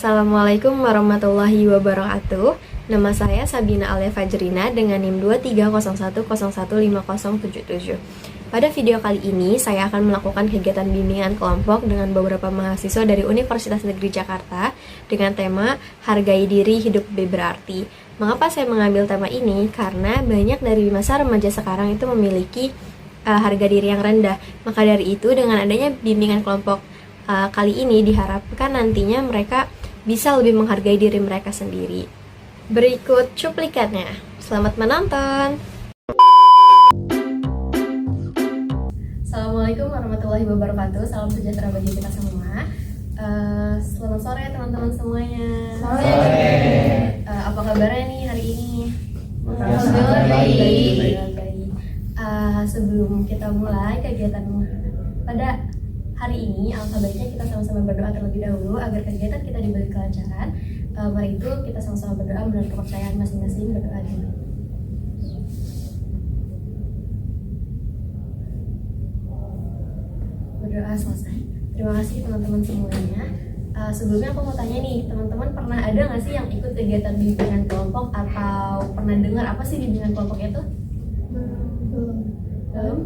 Assalamualaikum warahmatullahi wabarakatuh. Nama saya Sabina Alia Fajrina dengan NIM 2301015077. Pada video kali ini, saya akan melakukan kegiatan bimbingan kelompok dengan beberapa mahasiswa dari Universitas Negeri Jakarta dengan tema Hargai Diri Hidup Berarti. Mengapa saya mengambil tema ini? Karena banyak dari masa remaja sekarang itu memiliki harga diri yang rendah. Maka dari itu, dengan adanya bimbingan kelompok kali ini diharapkan nantinya mereka bisa lebih menghargai diri mereka sendiri. Berikut cuplikannya. Selamat menonton. Assalamualaikum warahmatullahi wabarakatuh. Salam sejahtera bagi kita semua. Selamat sore teman-teman semuanya. Sore. Apa kabarnya nih hari ini? Alhamdulillah baik. Sebelum kita mulai kegiatan pada hari ini, alangkah baiknya kita sama-sama berdoa terlebih dahulu agar kegiatan kita diberi kelancaran. Mari itu kita sama-sama berdoa menurut kepercayaan masing-masing. Berdoa dulu. Berdoa selesai. Terima kasih teman-teman semuanya. Sebelumnya aku mau tanya nih, teman-teman pernah ada nggak sih yang ikut kegiatan bimbingan kelompok atau pernah dengar apa sih bimbingan kelompok itu? Belum.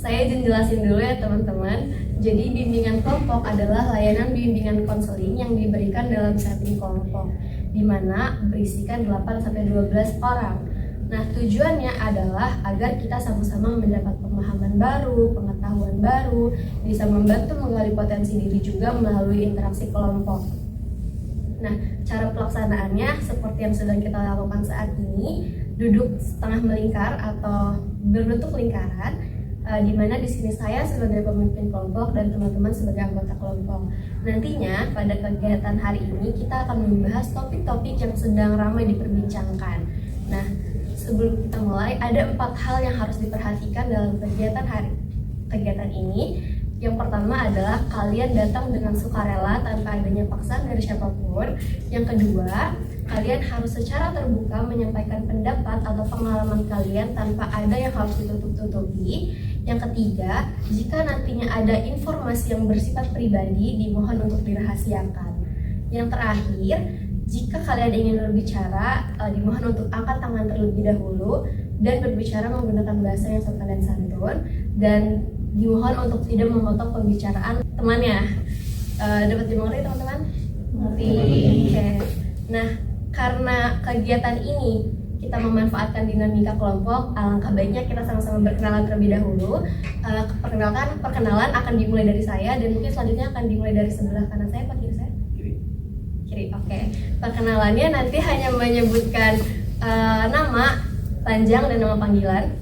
Saya izin jelasin dulu ya teman-teman. Jadi bimbingan kelompok adalah layanan bimbingan konseling yang diberikan dalam setting kelompok, di mana berisikan 8-12 orang. Nah, tujuannya adalah agar kita sama-sama mendapat pemahaman baru, pengetahuan baru, bisa membantu menggali potensi diri juga melalui interaksi kelompok. Nah, cara pelaksanaannya seperti yang sedang kita lakukan saat ini, duduk setengah melingkar atau berbentuk lingkaran, di mana di sini saya sebagai pemimpin kelompok dan teman-teman sebagai anggota kelompok. Nantinya pada kegiatan hari ini kita akan membahas topik-topik yang sedang ramai diperbincangkan. Nah, sebelum kita mulai, ada 4 hal yang harus diperhatikan dalam kegiatan ini. Yang pertama adalah kalian datang dengan sukarela tanpa adanya paksaan dari siapapun. Yang kedua, kalian harus secara terbuka menyampaikan pendapat atau pengalaman kalian tanpa ada yang harus ditutup-tutupi. Yang ketiga, jika nantinya ada informasi yang bersifat pribadi, dimohon untuk dirahasiakan. Yang terakhir, jika kalian ingin berbicara, dimohon untuk angkat tangan terlebih dahulu dan berbicara menggunakan bahasa yang sopan dan santun, dan dimohon untuk tidak memotong pembicaraan temannya. Dapat dimengerti teman-teman? Mengerti. Oke. Nah, karena kegiatan ini kita memanfaatkan dinamika kelompok, alangkah baiknya kita sama-sama berkenalan terlebih dahulu. Perkenalan akan dimulai dari saya dan mungkin selanjutnya akan dimulai dari sebelah kanan saya, Pak, kiri saya? Kiri. Oke. Perkenalannya nanti hanya menyebutkan nama panjang dan nama panggilan.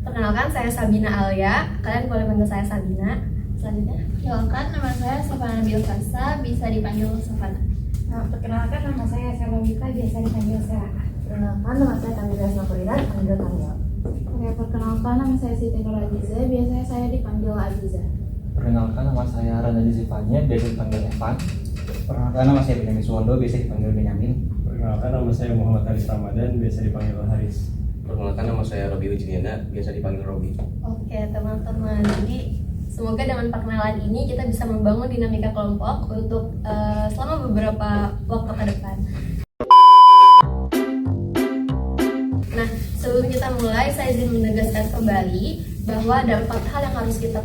Perkenalkan, saya Sabina Alia. Kalian boleh panggil saya Sabina. Selanjutnya, Perkenalkan, nama saya Sofana Bilkasa, bisa dipanggil Sofana. Perkenalkan, nama saya Selawita, biasa dipanggil Seraka. Perkenalkan, nama saya Kamila Snapuridan, panggil Kamil. Oke, perkenalkan, nama saya Siti Nur Aziza, biasanya saya dipanggil Aziza. Perkenalkan, nama saya Rana Zifanya, biasa dipanggil Evan. Perkenalkan, nama saya Benyamin Suwondo, biasa dipanggil Benyamin. Perkenalkan, nama saya Muhammad Haris Ramadan, biasa dipanggil Haris. Perkenalkan, nama saya Robi Wijriana, biasa dipanggil Robi. Oke teman-teman, jadi semoga dengan perkenalan ini kita bisa membangun dinamika kelompok untuk selama beberapa waktu ke depan. Nah, sebelum kita mulai, saya izin menegaskan kembali bahwa ada 4 hal yang harus kita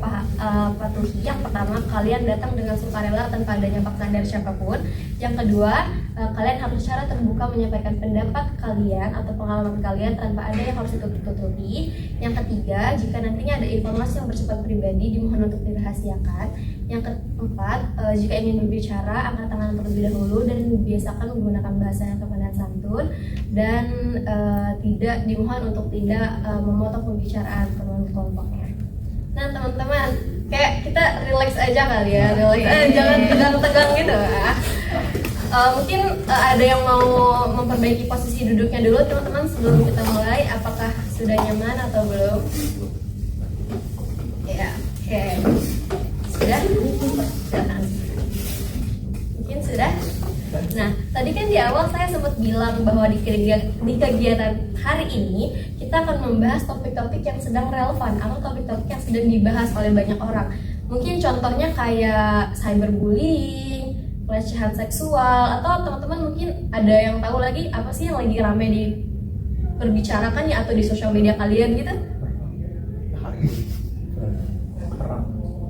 patuhi. Yang pertama, kalian datang dengan sukarela tanpa adanya paksaan dari siapapun. Yang kedua, kalian harus secara terbuka menyampaikan pendapat kalian atau pengalaman kalian tanpa ada yang harus ditutup-tutupi. Yang ketiga, jika nantinya ada informasi yang bersifat pribadi, dimohon untuk dirahasiakan. Yang keempat, jika ingin berbicara, angkat tangan terlebih dahulu dan biasakan menggunakan bahasa yang sopan dan santun, dan tidak dimohon untuk tidak memotong pembicaraan teman kelompoknya. Nah teman-teman, kayak kita relax aja kali ya, jangan tegang-tegang gitu ya. Mungkin ada yang mau memperbaiki posisi duduknya dulu teman-teman sebelum kita mulai. Apakah sudah nyaman atau belum? Ya, oke. Sudah? Mungkin sudah? Nah, tadi kan di awal saya sempat bilang bahwa di kegiatan hari ini kita akan membahas topik-topik yang sedang relevan atau topik-topik yang sedang dibahas oleh banyak orang. Mungkin contohnya kayak cyberbullying, pelecehan seksual, atau teman-teman mungkin ada yang tahu lagi apa sih yang lagi rame di perbicarakan ya atau di sosial media kalian gitu?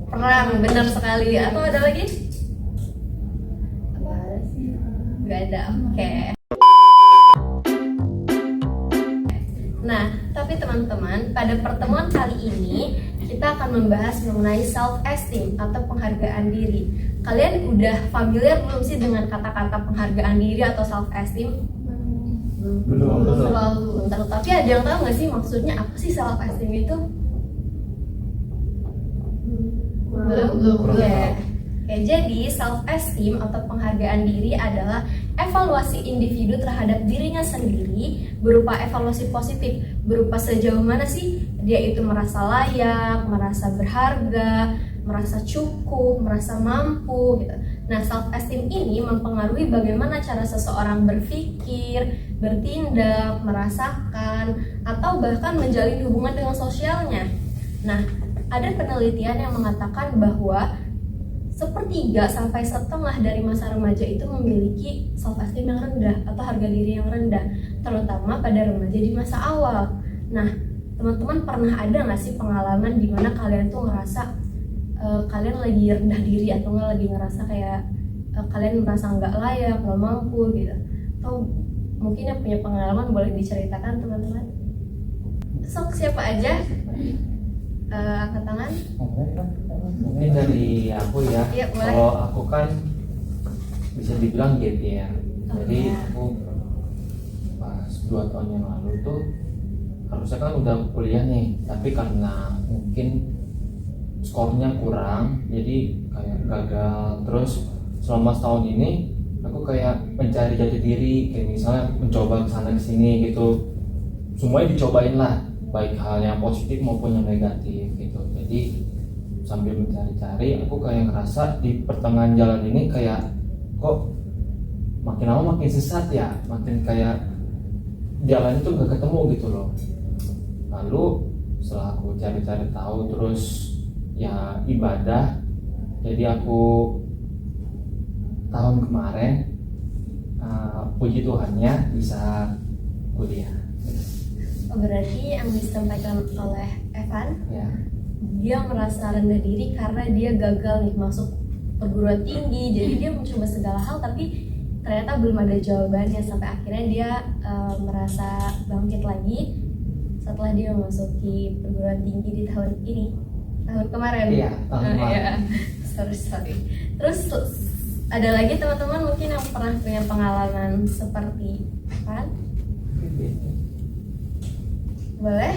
Perang, benar sekali. Atau ada lagi? Gak ada, oke. Nah, tapi teman-teman, pada pertemuan kali ini kita akan membahas mengenai self-esteem atau penghargaan diri. Kalian udah familiar belum sih dengan kata-kata penghargaan diri atau self-esteem? Belum. Selalu. Tapi ada yang tahu nggak sih maksudnya apa sih self-esteem itu? Belum. Oke, jadi self-esteem atau penghargaan diri adalah evaluasi individu terhadap dirinya sendiri berupa evaluasi positif, berupa sejauh mana sih dia itu merasa layak, merasa berharga, merasa cukup, merasa mampu gitu. Nah, self-esteem ini mempengaruhi bagaimana cara seseorang berpikir, bertindak, merasakan, atau bahkan menjalin hubungan dengan sosialnya. Nah, ada penelitian yang mengatakan bahwa 1/3 sampai 1/2 dari masa remaja itu memiliki self-esteem yang rendah atau harga diri yang rendah, terutama pada remaja di masa awal. Nah, teman-teman pernah ada nggak sih pengalaman di mana kalian tuh ngerasa kalian lagi rendah diri atau nggak lagi ngerasa kayak kalian merasa nggak layak, nggak mampu gitu? Atau mungkin yang punya pengalaman boleh diceritakan teman-teman? Sok, siapa aja? Angkat tangan. Mungkin dari aku ya. Iya, boleh. Kalau aku kan bisa dibilang gap year. Jadi aku pas 2 tahun yang lalu tuh harusnya kan udah kuliah nih, tapi karena mungkin skornya kurang, jadi kayak gagal. Terus selama setahun ini aku kayak mencari jati diri, kayak misalnya mencoba kesana kesini gitu. Semuanya dicobain lah, baik hal yang positif maupun yang negatif gitu. Jadi sambil mencari-cari, aku kayak ngerasa di pertengahan jalan ini kayak kok makin lama makin sesat ya, makin kayak jalan itu gak ketemu gitu loh. Lalu setelah aku cari-cari tahu, terus ya ibadah, jadi aku tahun kemarin puji Tuhannya bisa kuliah. Berarti yang disampaikan oleh Evan, Ya. dia merasa rendah diri karena dia gagal nih masuk perguruan tinggi. Jadi dia mencoba segala hal tapi ternyata belum ada jawabannya, sampai akhirnya dia merasa bangkit lagi setelah dia memasuki perguruan tinggi di tahun kemarin. Iya, tahun kemarin. Iya. Sorry. Terus ada lagi teman-teman mungkin yang pernah punya pengalaman seperti Evan? Boleh?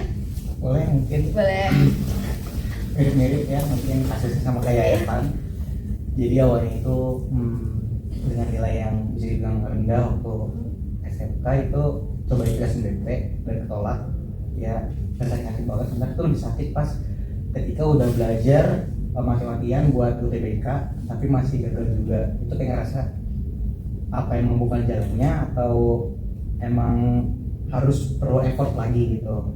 Mungkin Boleh. mirip-mirip ya, mungkin kasusnya sama kayak Evan. Jadi awalnya itu dengan nilai yang bisa dibilang rendah waktu SMK itu coba tes SNMP dan ketolak ya, sakit banget. Sebenarnya itu lebih sakit pas ketika udah belajar mati-matian buat UTBK tapi masih gagal juga. Itu kayak ngerasa apa yang membuka jalannya atau emang harus perlu effort lagi gitu,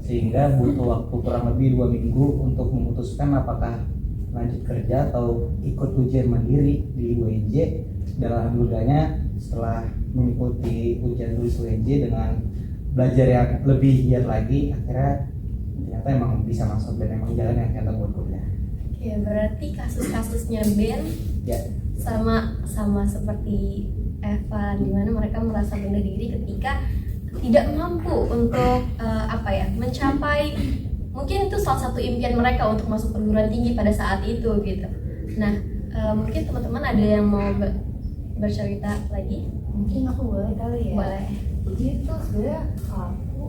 sehingga butuh waktu kurang lebih 2 minggu untuk memutuskan apakah lanjut kerja atau ikut ujian mandiri di UNJ. Dan alhamdulillahnya setelah mengikuti ujian tulis UNJ dengan belajar yang lebih giat lagi, akhirnya ternyata emang bisa masuk dan emang jalan yang ternyata buat kuliah. Ya, berarti kasus-kasusnya Ben Ya, sama seperti Evan, di mana mereka merasa rendah diri ketika tidak mampu untuk mencapai, mungkin itu salah satu impian mereka untuk masuk perguruan tinggi pada saat itu gitu. Nah, mungkin teman-teman ada yang mau bercerita lagi? Mungkin aku boleh kali ya. Boleh. Jadi itu sebenarnya aku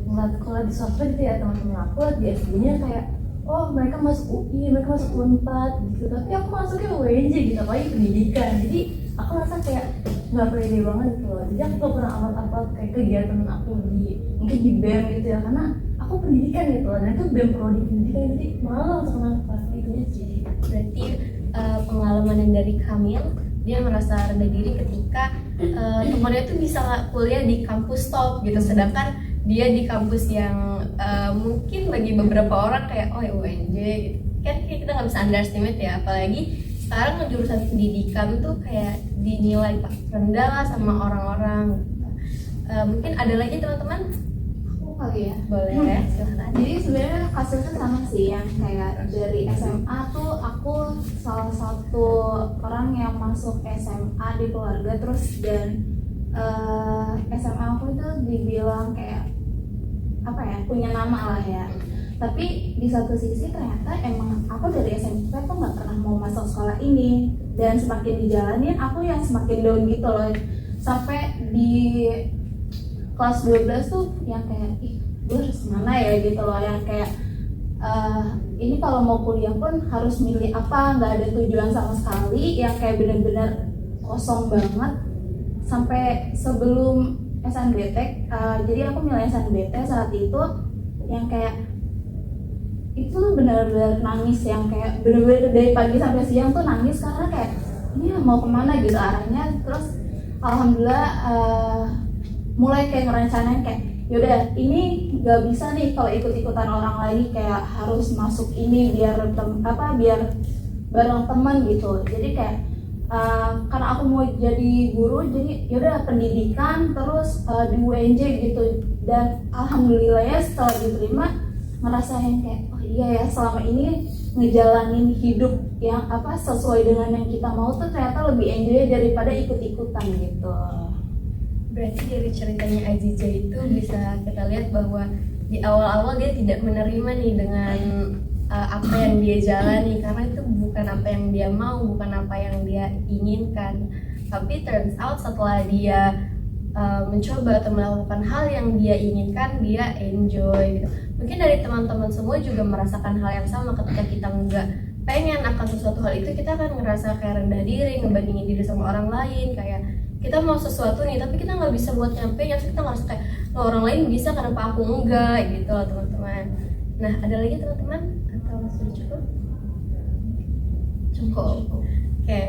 ngeliat kalau di sosmed gitu ya, teman-teman aku liat di SD-nya kayak oh mereka masuk UI, mereka masuk UNPAD gitu, tapi aku masuknya UNJ gitu, apalagi pendidikan. Jadi aku rasa kayak nggak pede banget gitu loh. Jadi aku gak pernah upload kayak kegiatan aku mungkin di BEM gitu ya, karena aku pendidikan gitu loh, dan itu BEM prodi pendidikan, jadi malu untuk kenapa gitu sih. Berarti pengalaman yang dari Kamil, dia merasa rendah diri ketika temannya tuh bisa kuliah di kampus top gitu, sedangkan dia di kampus yang mungkin bagi beberapa orang kayak oh ya UNJ gitu kan, kita nggak bisa underestimate ya, apalagi sekarang jurusan pendidikan tuh kayak dinilai rendah lah sama orang-orang. Mungkin ada lagi teman-teman? Aku kali ya. Boleh, silahkan. Jadi sebenarnya kasusnya sama sih, yang kayak dari SMA tuh aku salah satu orang yang masuk SMA di keluarga, terus dan SMA aku itu dibilang kayak apa ya, punya nama lah ya. Tapi di satu sisi ternyata emang aku dari SMP tuh nggak pernah mau masuk sekolah ini, dan semakin dijalanin aku yang semakin down gitu loh. Sampai di kelas 12 tuh yang kayak ih gue harus mana ya gitu loh, yang kayak ini kalau mau kuliah pun harus milih apa, nggak ada tujuan sama sekali, yang kayak benar-benar kosong banget. Sampai sebelum SNBT, jadi aku milih SNBT saat itu, yang kayak itu benar-benar nangis, yang kayak benar-benar dari pagi sampai siang tuh nangis karena kayak ini mau kemana gitu arahnya. Terus alhamdulillah mulai kayak ngerencanain kayak yaudah ini nggak bisa nih kalau ikut-ikutan orang lagi, kayak harus masuk ini biar biar bareng teman gitu. Jadi kayak karena aku mau jadi guru, jadi yaudah pendidikan terus di UNJ gitu. Dan alhamdulillah ya setelah diterima ngerasain kayak oh iya ya, selama ini ngejalanin hidup yang sesuai dengan yang kita mau tuh ternyata lebih enjoy daripada ikut-ikutan gitu. Berarti dari ceritanya Aziza itu bisa kita lihat bahwa di awal-awal dia tidak menerima nih dengan apa yang dia jalani, karena itu bukan apa yang dia mau, bukan apa yang dia inginkan. Tapi turns out setelah dia mencoba atau melakukan hal yang dia inginkan, dia enjoy gitu. Mungkin dari teman-teman semua juga merasakan hal yang sama. Ketika kita nggak pengen akan sesuatu hal itu, kita akan ngerasa kayak rendah diri, ngebandingin diri sama orang lain. Kayak kita mau sesuatu nih tapi kita nggak bisa buat nyampe, ya kita ngerasa kayak orang lain bisa kenapa aku enggak gitu loh teman-teman. Nah, ada lagi teman-teman atau sudah cukup? Cukup. Oke.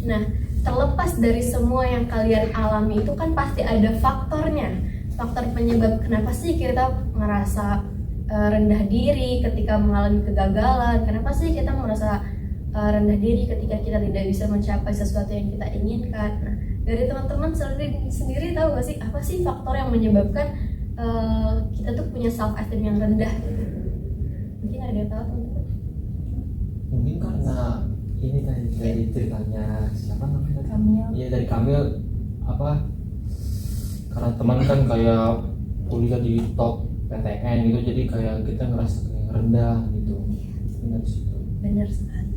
Nah, terlepas dari semua yang kalian alami itu kan pasti ada faktornya, faktor penyebab kenapa sih kita ngerasa rendah diri ketika mengalami kegagalan, kenapa sih kita merasa rendah diri ketika kita tidak bisa mencapai sesuatu yang kita inginkan. Nah, dari teman-teman sendiri tahu gak sih apa sih faktor yang menyebabkan kita tuh punya self esteem yang rendah gitu? Mungkin ada yang tahu teman-teman? Mungkin karena ini tadi dari ceritanya siapa namanya? Kamil. Iya, dari Kamil karena teman kan kayak kuliah di top PTN gitu, jadi kayak kita ngerasa kayak rendah gitu. Benar situ. Benar sekali.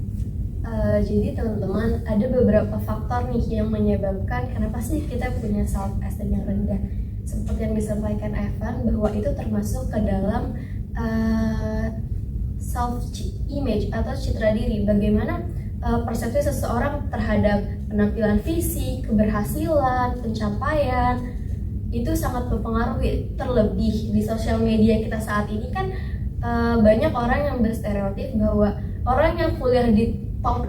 Jadi teman-teman, ada beberapa faktor nih yang menyebabkan kenapa sih kita punya self esteem yang rendah. Seperti yang disampaikan Evan, bahwa itu termasuk ke dalam self image atau citra diri. Bagaimana persepsi seseorang terhadap penampilan fisik, keberhasilan, pencapaian, itu sangat mempengaruhi. Terlebih di sosial media kita saat ini kan banyak orang yang berstereotip bahwa orang yang kuliah di top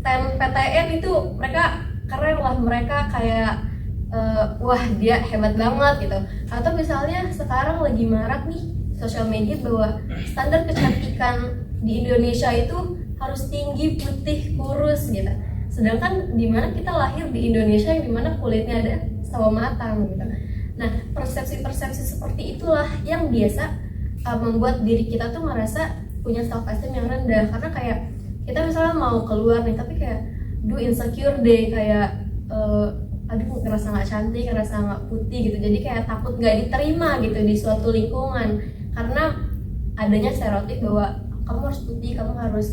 10 PTN itu mereka keren lah, mereka kayak wah dia hebat banget gitu. Atau misalnya sekarang lagi marak nih sosial media bahwa standar kecantikan di Indonesia itu harus tinggi, putih, kurus gitu. Sedangkan dimana kita lahir di Indonesia yang dimana kulitnya ada sawo matang gitu. Nah, persepsi-persepsi seperti itulah yang biasa membuat diri kita tuh merasa punya self esteem yang rendah. Karena kayak kita misalnya mau keluar nih tapi kayak insecure deh, kayak aduh ngerasa nggak cantik, ngerasa nggak putih gitu. Jadi kayak takut nggak diterima gitu di suatu lingkungan karena adanya stereotip bahwa kamu harus putih, kamu harus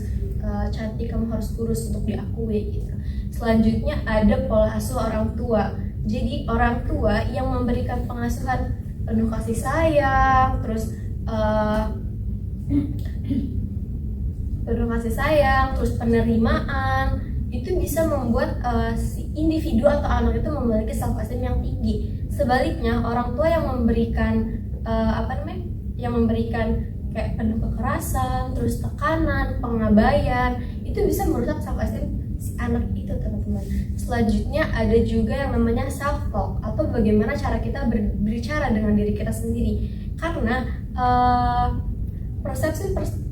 cantik, kamu harus kurus untuk diakui gitu. Selanjutnya ada pola asuh orang tua. Jadi orang tua yang memberikan pengasuhan penuh kasih sayang, terus terus penerimaan, itu bisa membuat si individu atau anak itu memiliki self esteem yang tinggi. Sebaliknya orang tua yang memberikan yang memberikan kayak penuh kekerasan, terus tekanan, pengabaian, itu bisa merusak self esteem si anak itu teman-teman. Selanjutnya ada juga yang namanya self talk atau bagaimana cara kita berbicara dengan diri kita sendiri. Karena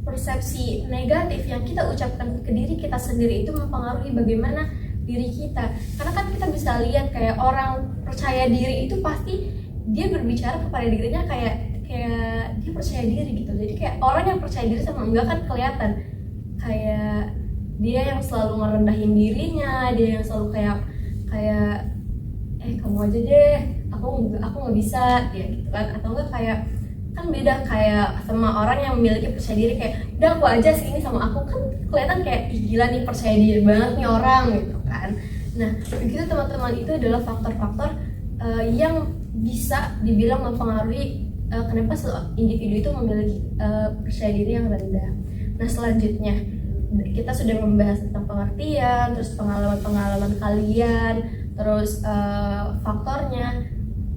persepsi negatif yang kita ucapkan ke diri kita sendiri itu mempengaruhi bagaimana diri kita. Karena kan kita bisa lihat kayak orang percaya diri itu pasti dia berbicara kepada dirinya kayak dia percaya diri gitu. Jadi kayak orang yang percaya diri sama enggak kan kelihatan. Kayak dia yang selalu ngerendahin dirinya, dia yang selalu kayak kamu aja deh, aku nggak bisa, ya gitu kan. Atau enggak kayak kan beda kayak sama orang yang memiliki percaya diri kayak udah aku aja sini sama aku, kan kelihatan kayak ih gila nih percaya diri banget nih orang gitu kan. Nah begitu teman-teman, itu adalah faktor-faktor yang bisa dibilang mempengaruhi kenapa individu itu memiliki percaya diri yang rendah. Nah selanjutnya kita sudah membahas tentang pengertian, terus pengalaman-pengalaman kalian, terus faktornya.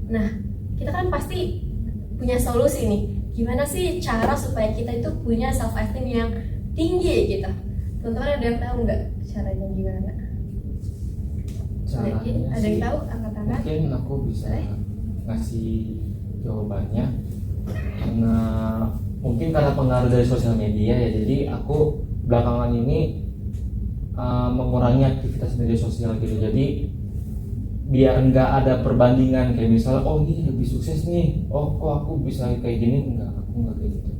Nah kita kan pasti punya solusi nih, gimana sih cara supaya kita itu punya self esteem yang tinggi gitu. Teman-teman ada yang tahu nggak caranya gimana? Ada yang tahu? Angkat tangan. Mungkin aku bisa ngasih jawabannya karena pengaruh dari sosial media ya. Jadi aku belakangan ini mengurangi aktivitas media sosial gitu. Jadi biar nggak ada perbandingan kayak misalnya oh ini lebih sukses nih, oh kok aku bisa kayak gini, aku nggak kayak gitu.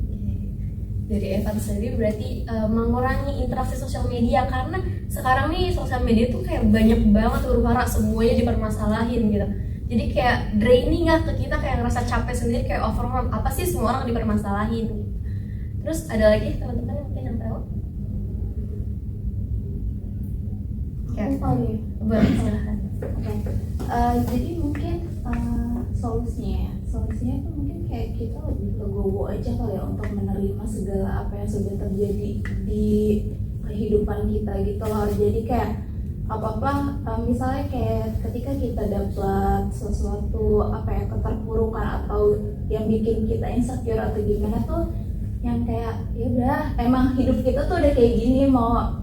Dari Evan sendiri berarti mengurangi interaksi sosial media, karena sekarang nih sosial media tuh kayak banyak banget huru-hara, semuanya dipermasalahin gitu. Jadi kayak draining lah ke kita, kayak ngerasa capek sendiri, kayak overwhelmed, apa sih semua orang dipermasalahin. Terus ada lagi teman-teman mungkin yang tahu? Boleh silahkan. Jadi mungkin solusinya itu mungkin kayak kita lebih legowo aja kali ya untuk menerima segala apa yang sudah terjadi di kehidupan kita gitu loh. Jadi kayak apa-apa misalnya kayak ketika kita dapat sesuatu keterpurukan atau yang bikin kita insecure atau gimana tuh, yang kayak ya udah emang hidup kita tuh udah kayak gini, mau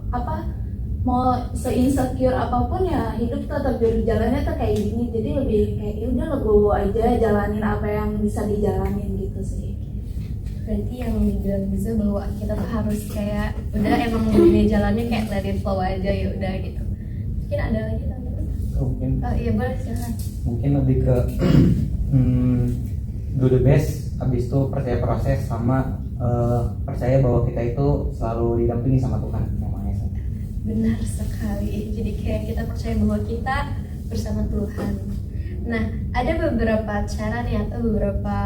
se-insecure apapun ya hidup tetap jalannya tuh kayak gini. Jadi lebih kayak ya udah legowo aja, jalanin apa yang bisa dijalanin gitu sih. Berarti yang dibilang bisa bahwa kita tuh harus kayak udah emang dunia jalannya kayak let it flow aja, ya udah gitu. Mungkin ada lagi teman-teman? Mungkin Iya boleh silahkan. mungkin lebih ke do the best, habis itu percaya proses, sama percaya bahwa kita itu selalu didampingi sama Tuhan yang Maha Esa. Benar sekali. Jadi kayak kita percaya bahwa kita bersama Tuhan. Nah, ada beberapa cara nih atau beberapa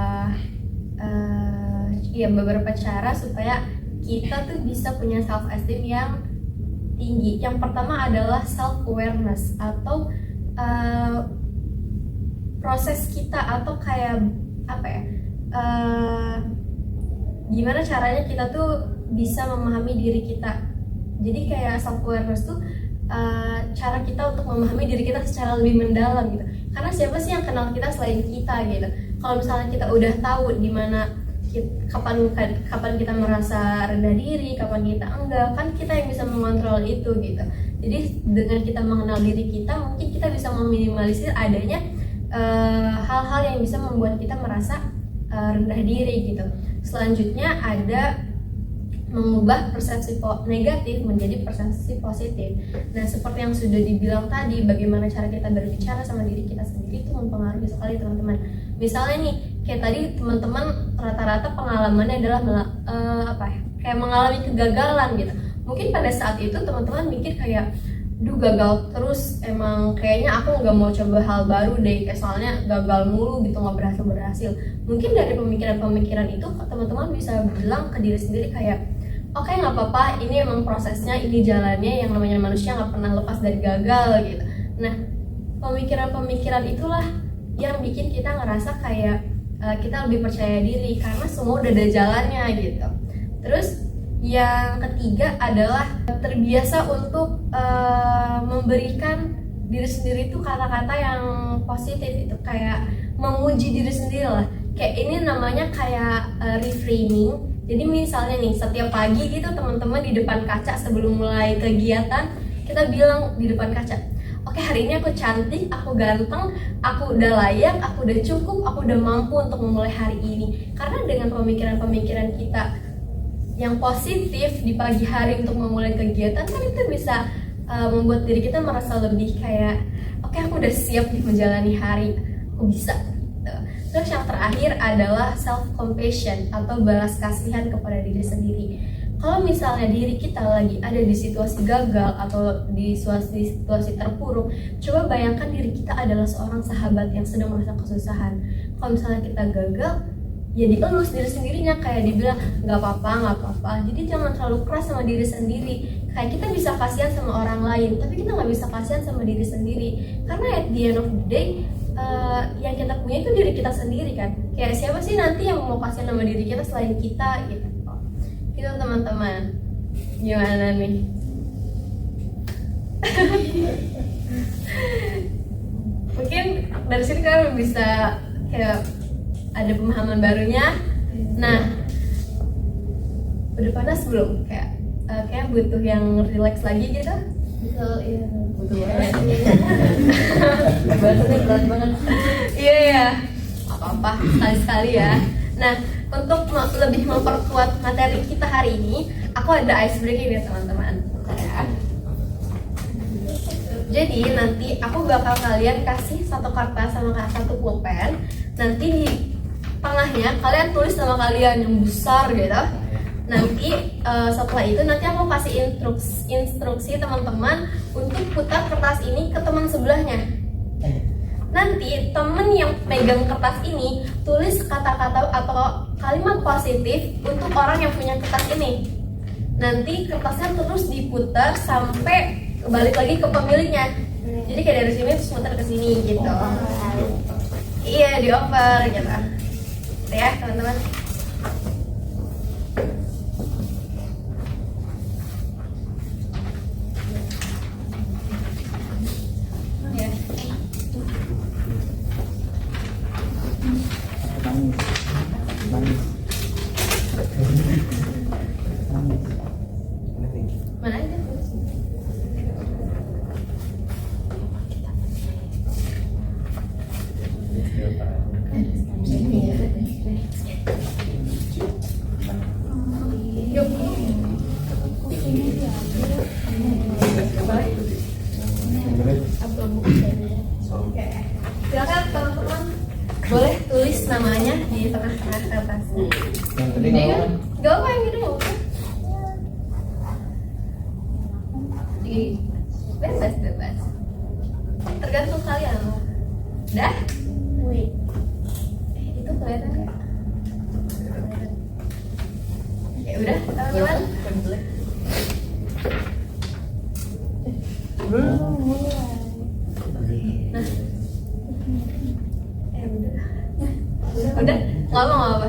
cara supaya kita tuh bisa punya self esteem yang tinggi. Yang pertama adalah self awareness atau proses kita atau kayak gimana caranya kita tuh bisa memahami diri kita. Jadi kayak self awareness tuh cara kita untuk memahami diri kita secara lebih mendalam gitu. Karena siapa sih yang kenal kita selain kita gitu. Kalau misalnya kita udah tahu di mana kapan kita merasa rendah diri, kapan kita enggak, kan kita yang bisa mengontrol itu gitu. Jadi dengan kita mengenal diri kita, mungkin kita bisa meminimalisir adanya hal-hal yang bisa membuat kita merasa rendah diri gitu. Selanjutnya ada mengubah persepsi negatif menjadi persepsi positif. Nah, seperti yang sudah dibilang tadi, bagaimana cara kita berbicara sama diri kita sendiri itu mempengaruhi sekali teman-teman. Misalnya nih, kayak tadi teman-teman rata-rata pengalamannya adalah kayak mengalami kegagalan gitu. Mungkin pada saat itu teman-teman mikir kayak, duh gagal terus, emang kayaknya aku nggak mau coba hal baru deh, soalnya gagal mulu gitu, nggak berhasil. Mungkin dari pemikiran-pemikiran itu teman-teman bisa bilang ke diri sendiri kayak, oke, nggak apa-apa, ini emang prosesnya, ini jalannya, yang namanya manusia nggak pernah lepas dari gagal gitu. Nah, pemikiran-pemikiran itulah yang bikin kita ngerasa kayak kita lebih percaya diri karena semua udah ada jalannya gitu. Terus yang ketiga adalah terbiasa untuk memberikan diri sendiri itu kata-kata yang positif, itu kayak memuji diri sendiri lah. Kayak ini namanya kayak reframing. Jadi misalnya nih, setiap pagi gitu teman-teman di depan kaca sebelum mulai kegiatan, kita bilang di depan kaca, oke, hari ini aku cantik, aku ganteng, aku udah layak, aku udah cukup, aku udah mampu untuk memulai hari ini. Karena dengan pemikiran-pemikiran kita yang positif di pagi hari untuk memulai kegiatan kan itu bisa membuat diri kita merasa lebih kayak oke, aku udah siap nih menjalani hari, aku bisa gitu. Terus yang terakhir adalah self compassion atau balas kasihan kepada diri sendiri. Kalau misalnya diri kita lagi ada di situasi gagal atau di situasi terpuruk, coba bayangkan diri kita adalah seorang sahabat yang sedang merasa kesusahan. Kalau misalnya kita gagal, ya dielus diri sendirinya, kayak dibilang nggak apa-apa. Jadi jangan terlalu keras sama diri sendiri. Kayak kita bisa kasihan sama orang lain, tapi kita nggak bisa kasihan sama diri sendiri, karena at the end of the day yang kita punya itu diri kita sendiri kan. Kayak siapa sih nanti yang mau kasihan sama diri kita selain kita gitu. Gitu teman-teman, gimana nih? Mungkin dari sini kalian bisa kayak ada pemahaman barunya. Nah, udah panas belum? Kayak butuh yang relax lagi gitu. Betul, iya. Butuh banget. Bahasannya berat banget. Iya, apa-apa, sekali-sekali ya. Nah, untuk lebih memperkuat materi kita hari ini, aku ada ice breaking ya teman-teman. Ya. Jadi nanti aku bakal kalian kasih satu kertas sama satu pulpen. Nanti di tengahnya kalian tulis nama kalian yang besar gitu. Nanti setelah itu nanti aku kasih instruksi teman-teman untuk putar kertas ini ke teman sebelahnya. Nanti temen yang pegang kertas ini tulis kata-kata atau kalimat positif untuk orang yang punya kertas ini. Nanti kertasnya terus diputar sampai balik lagi ke pemiliknya. Jadi kayak dari sini terus muter ke sini gitu. Iya, dioper gitu. Ya teman-teman. Ya. Nangis. Mana aja tulis. Yuk. Oke. Silakan teman-teman, boleh tulis namanya di tengah-tengah kertasnya. Yang tadi Gede kan? ngomong Gak apa yang gede apa? Bebas. Tergantung kalian. Dah? Wait. Itu kelihatan nggak? Ya udah, teman-teman. Nah, udah, ngomong apa?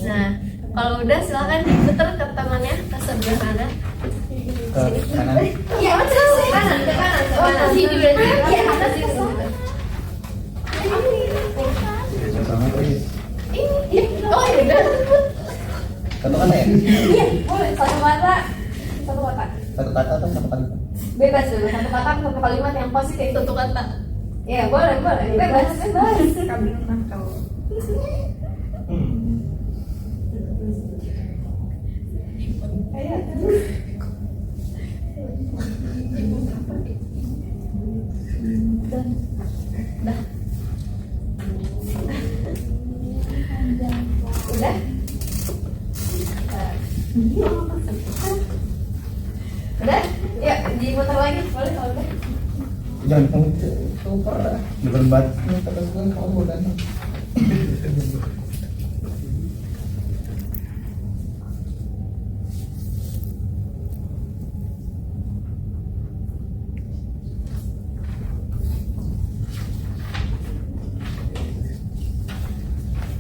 Nah, kalau udah silakan diputar ke temannya ke sebelah kanan. ke kanan. Iya, betul. Ke kanan. Sini berarti. Iya, atas sini. Sama tulis. Ini. Oh, ya udah. Satu kata ya? Iya, boleh satu kata. Satu kata atau satu kalimat? Bebas. Satu kata, satu kalimat yang positif. Satu kata. Ya, boleh. Bebas. Kami nakal. Udah? Udah? Ya, diputar lagi. Boleh kalau udah. Jangan kamu super. Bukan batu terus kamu dan.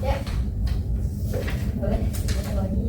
Ya. Boleh, diputar lagi.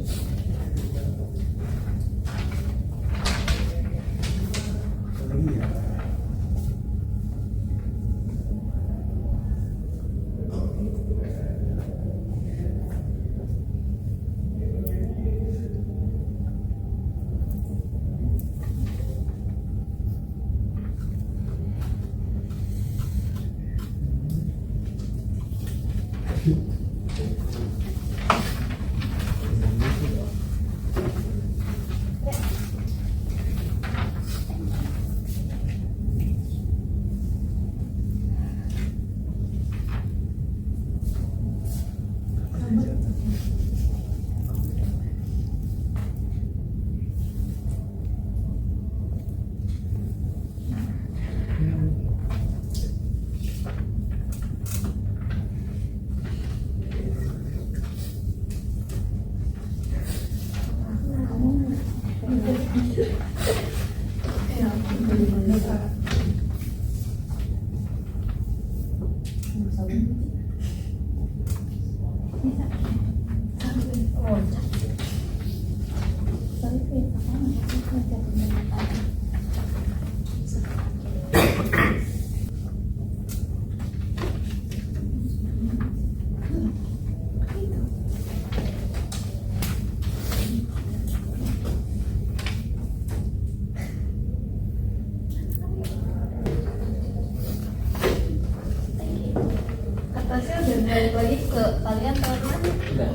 Kertasnya udah balik lagi ke kalian teman-teman.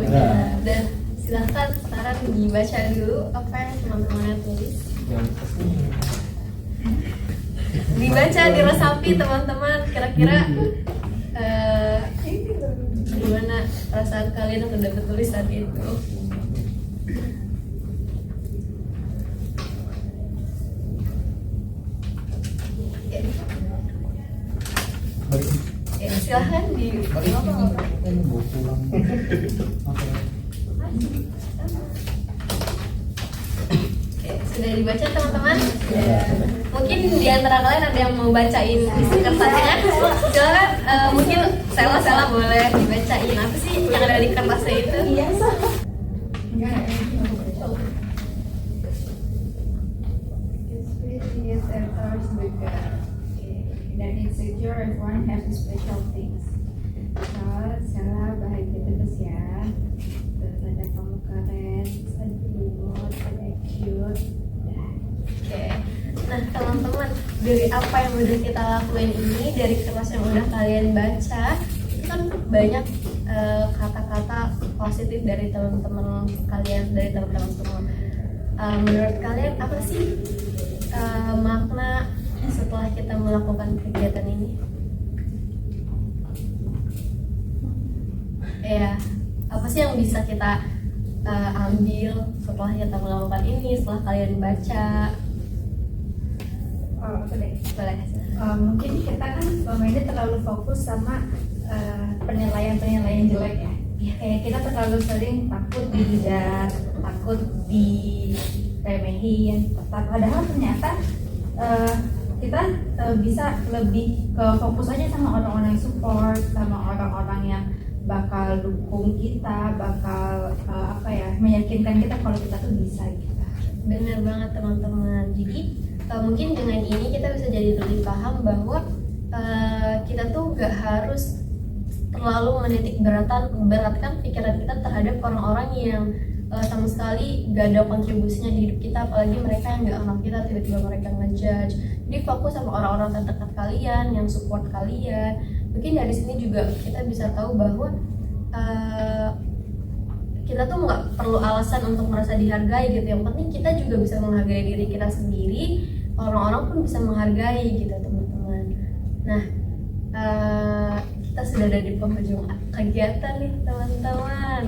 Udah. Dan silahkan sekarang dibaca dulu apa yang teman-teman tulis. Yang kesini. Dibaca, diresapi teman-teman. Kira-kira gimana perasaan kalian yang udah tertulis saat itu? Ya, silahkan di Bawa pulang. Oke. Oke, sudah dibaca teman-teman? Mungkin di antara kalian ada yang mau bacain isi kertasnya. Silakan, mungkin Sela boleh dibacain apa sih yang ada di kertasnya itu? Iya, Dan insecure everyone has special things. So, Sarah bahagia terus ya. Ternyata kamu keren, imut, cute. Oke. Nah teman-teman, dari apa yang udah kita lakuin ini, dari kertas yang udah kalian baca, itu kan banyak kata-kata positif dari teman-teman kalian, dari teman-teman semua. Menurut kalian apa sih makna setelah kita melakukan kegiatan ini? Ya, apa sih yang bisa kita ambil setelah kita melakukan ini, setelah kalian baca? Aku deh. Boleh. Mungkin kita kan selama ini terlalu fokus sama penilaian jelek ya. Kayak kita terlalu sering takut dihujat, takut diremehin. Padahal ternyata kita bisa lebih ke fokus aja sama orang-orang yang support, sama orang-orang yang bakal dukung kita, bakal meyakinkan kita kalau kita tuh bisa gitu. Bener banget teman-teman. Jadi mungkin dengan ini kita bisa jadi lebih paham bahwa kita tuh gak harus terlalu menitik beratkan pikiran kita terhadap orang-orang yang sama sekali gak ada kontribusinya di hidup kita, apalagi mereka yang gak kenal kita tiba-tiba mereka ngejudge. Jadi fokus sama orang-orang terdekat kalian yang support kalian. Mungkin dari sini juga kita bisa tahu bahwa kita tuh nggak perlu alasan untuk merasa dihargai gitu. Yang penting kita juga bisa menghargai diri kita sendiri, orang-orang pun bisa menghargai gitu teman-teman. Nah kita sudah ada di penghujung kegiatan nih teman-teman.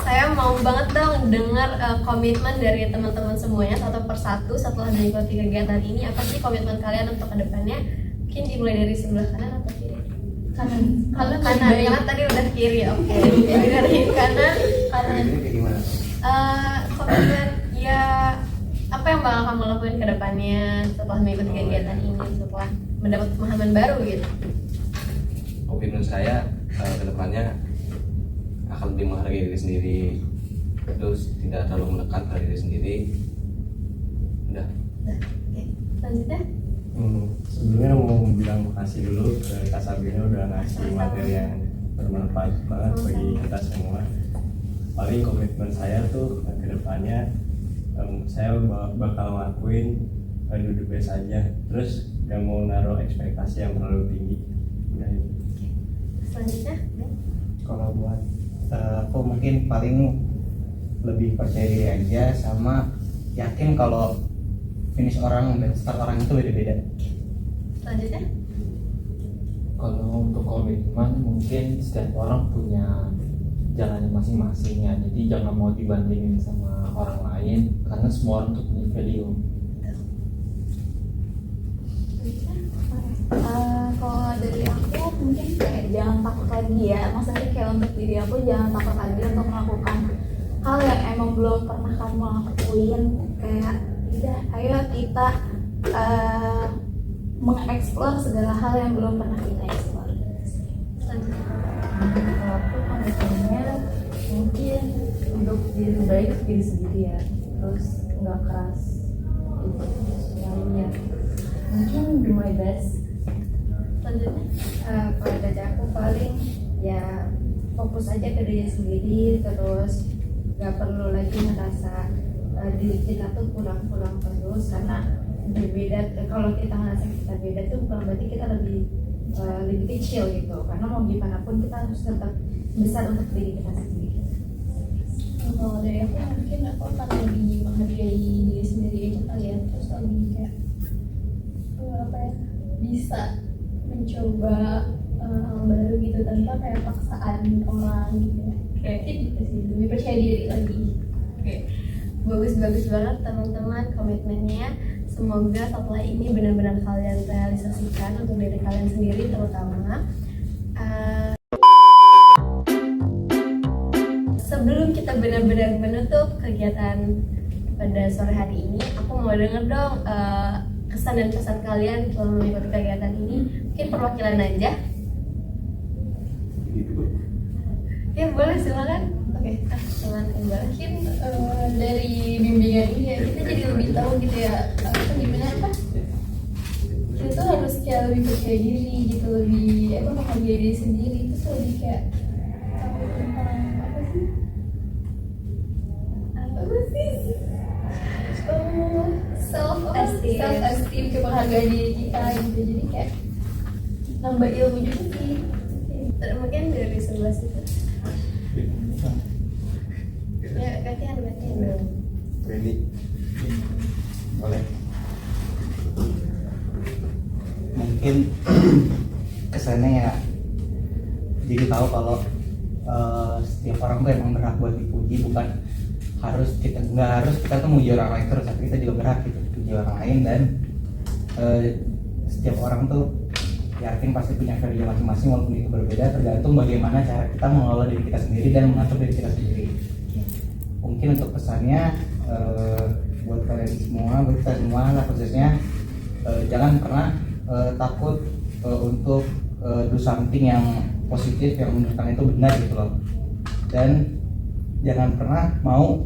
Saya mau banget dong dengar komitmen dari teman-teman semuanya satu persatu setelah mengikuti kegiatan ini. Apa sih komitmen kalian untuk kedepannya? Mungkin dimulai dari sebelah kanan atau kiri? Kanan. Kalau kanan, karena tadi udah kiri, oke. Dari kanan. Ini kayak gimana? Komitmen ya apa yang bakal kamu lakuin kedepannya setelah mengikuti kegiatan ini, setelah mendapat pemahaman baru gitu? Komitmen saya kedepannya akan lebih menghargai diri sendiri, terus tidak terlalu menekan pada diri sendiri. Udah. Oke. Selanjutnya? Sebelumnya mau bilang makasih dulu ke Kak Sabrina udah ngasih materi yang bermanfaat banget bagi kita semua. Paling komitmen saya tuh ke depannya saya bakal ngelakuin duduk biasa aja, terus nggak mau naruh ekspektasi yang terlalu tinggi. Udah itu. Selanjutnya, Kalau buat aku mungkin paling lebih percaya diri aja, sama yakin kalau finish orang dan start orang itu beda-beda. selanjutnya. Kalau untuk komitmen mungkin setiap orang punya jalannya masing-masing ya, jadi jangan mau dibandingin sama orang lain karena semua orang tuh punya value. Kalau dari aku mungkin kayak jangan takut lagi ya, maksudnya kayak untuk diri aku jangan takut lagi untuk melakukan hal yang emang belum pernah kamu lakuin. Kayak udah, ayo kita mengeksplor segala hal yang belum pernah kita eksplor. Kalau aku komitmennya mungkin untuk diri baik diri sendiri ya, terus nggak keras gitu semuanya, mungkin do my best. Selanjutnya, Kalau dari aku paling ya fokus aja ke diri sendiri, terus nggak perlu lagi ngerasa diri kita tuh kurang terus karena berbeda. Kalau kita ngerasa kita beda tuh bukan berarti kita lebih kecil gitu, karena mau gimana pun kita harus tetap besar untuk diri kita sendiri. kalau dari aku mungkin aku akan lebih menghargai diri sendiri aja kali ya, terus lebih kayak apa ya, bisa mencoba hal baru gitu tanpa kayak paksaan orang gitu. Kayak gitu sih, lebih percaya diri lagi. Oke, bagus banget teman-teman komitmennya. Semoga setelah ini benar-benar kalian realisasikan untuk diri kalian sendiri terutama. Sebelum kita benar-benar menutup kegiatan pada sore hari ini, aku mau denger dong kesan dan pesan kalian selama mengikuti kegiatan ini. Mungkin perwakilan aja. Ya boleh, silakan. Oke, teman Iqbal. Mungkin dari bimbingan ini ya kita jadi lebih tahu gitu ya gimana apa kita tuh harus kayak lebih percaya diri gitu, lebih menghargai diri sendiri, terus lebih kayak tahu tentang apa sih self esteem, kayak menghargai diri kita gitu. Jadi kayak nambah ilmu juga sih. Mungkin dari sebelah situ. Ya, gantian dong. Ready? Boleh. Mungkin kesannya ya jadi tahu kalau setiap orang tuh emang berhak buat dipuji, bukan nggak harus kita tuh muji orang lain terus, tapi kita juga berhak gitu puji orang lain. Dan setiap orang tuh yakin pasti punya value masing-masing walaupun itu berbeda, tergantung bagaimana cara kita mengelola diri kita sendiri dan mengatur diri kita sendiri. Mungkin untuk pesannya buat kalian semua, buat kita semua lah khususnya, jangan pernah takut untuk do something yang positif, yang menurut kalian itu benar gitu loh. Dan jangan pernah mau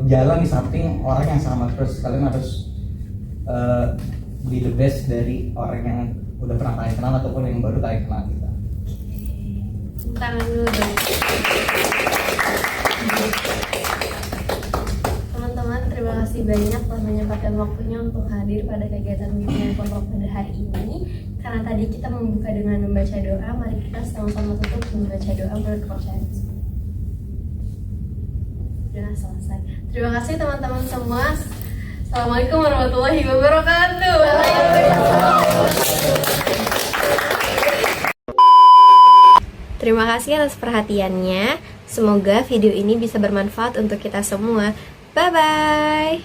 jalan di samping orang yang sama terus. Kalian harus be the best dari orang yang udah pernah kalian kenal ataupun yang baru kalian kenal kita. Tangan dulu dong. Teman-teman, terima kasih banyak telah menyempatkan waktunya untuk hadir pada kegiatan bimbingan kelompok pada hari ini. Karena tadi kita membuka dengan membaca doa, mari kita sama-sama tutup membaca doa menurut kepercayaan. Sudah selesai. Terima kasih teman-teman semua. Assalamualaikum warahmatullahi wabarakatuh. Terima kasih atas perhatiannya. Semoga video ini bisa bermanfaat untuk kita semua. Bye-bye.